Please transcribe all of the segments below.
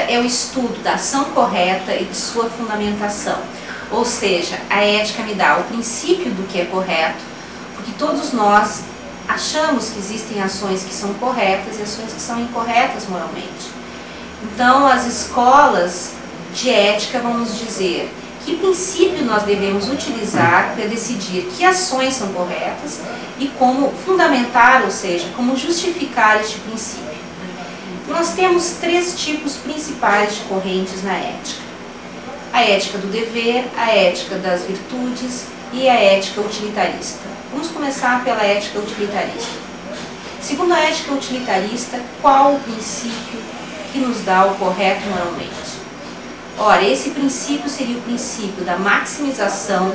é o estudo da ação correta e de sua fundamentação. Ou seja, a ética me dá o princípio do que é correto, porque todos nós achamos que existem ações que são corretas e ações que são incorretas moralmente. Então, as escolas de ética vão nos dizer que princípio nós devemos utilizar para decidir que ações são corretas e como fundamentar, ou seja, como justificar este princípio. Nós temos três tipos principais de correntes na ética: a ética do dever, a ética das virtudes e a ética utilitarista. Vamos começar pela ética utilitarista. Segundo a ética utilitarista, qual o princípio que nos dá o correto moralmente? Ora, esse princípio seria o princípio da maximização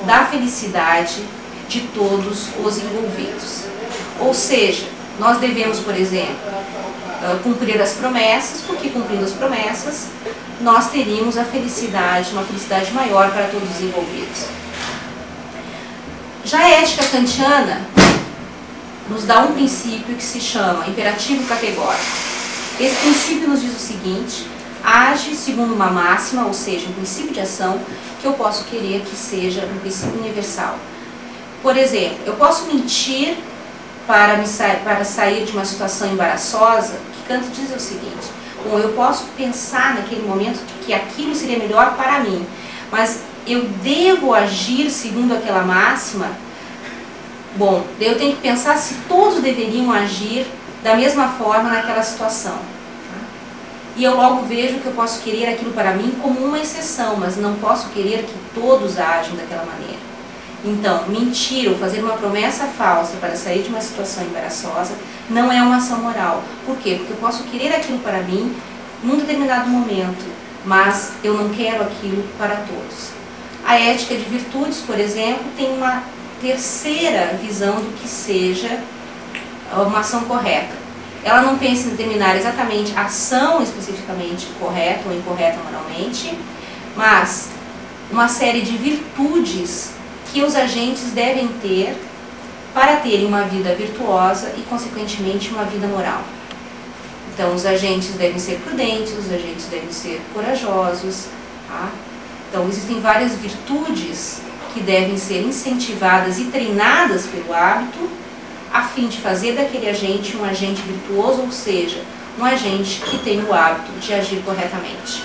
da felicidade de todos os envolvidos. Ou seja, nós devemos, por exemplo, cumprir as promessas, porque cumprindo as promessas, nós teríamos a felicidade, uma felicidade maior para todos os envolvidos. Já a ética kantiana nos dá um princípio que se chama imperativo categórico. Esse princípio nos diz o seguinte: age segundo uma máxima, ou seja, um princípio de ação que eu posso querer que seja um princípio universal. Por exemplo, eu posso mentir para sair de uma situação embaraçosa, que Kant diz o seguinte: bom, eu posso pensar naquele momento que aquilo seria melhor para mim, mas eu devo agir segundo aquela máxima. Bom, eu tenho que pensar se todos deveriam agir da mesma forma naquela situação. E eu logo vejo que eu posso querer aquilo para mim como uma exceção, mas não posso querer que todos agem daquela maneira. Então, mentir ou fazer uma promessa falsa para sair de uma situação embaraçosa não é uma ação moral. Por quê? Porque eu posso querer aquilo para mim num determinado momento, mas eu não quero aquilo para todos. A ética de virtudes, por exemplo, tem uma terceira visão do que seja uma ação correta. Ela não pensa em determinar exatamente a ação especificamente correta ou incorreta moralmente, mas uma série de virtudes que os agentes devem ter para terem uma vida virtuosa e, consequentemente, uma vida moral. Então, os agentes devem ser prudentes, os agentes devem ser corajosos. Tá? Então, existem várias virtudes que devem ser incentivadas e treinadas pelo hábito, a fim de fazer daquele agente um agente virtuoso, ou seja, um agente que tem o hábito de agir corretamente.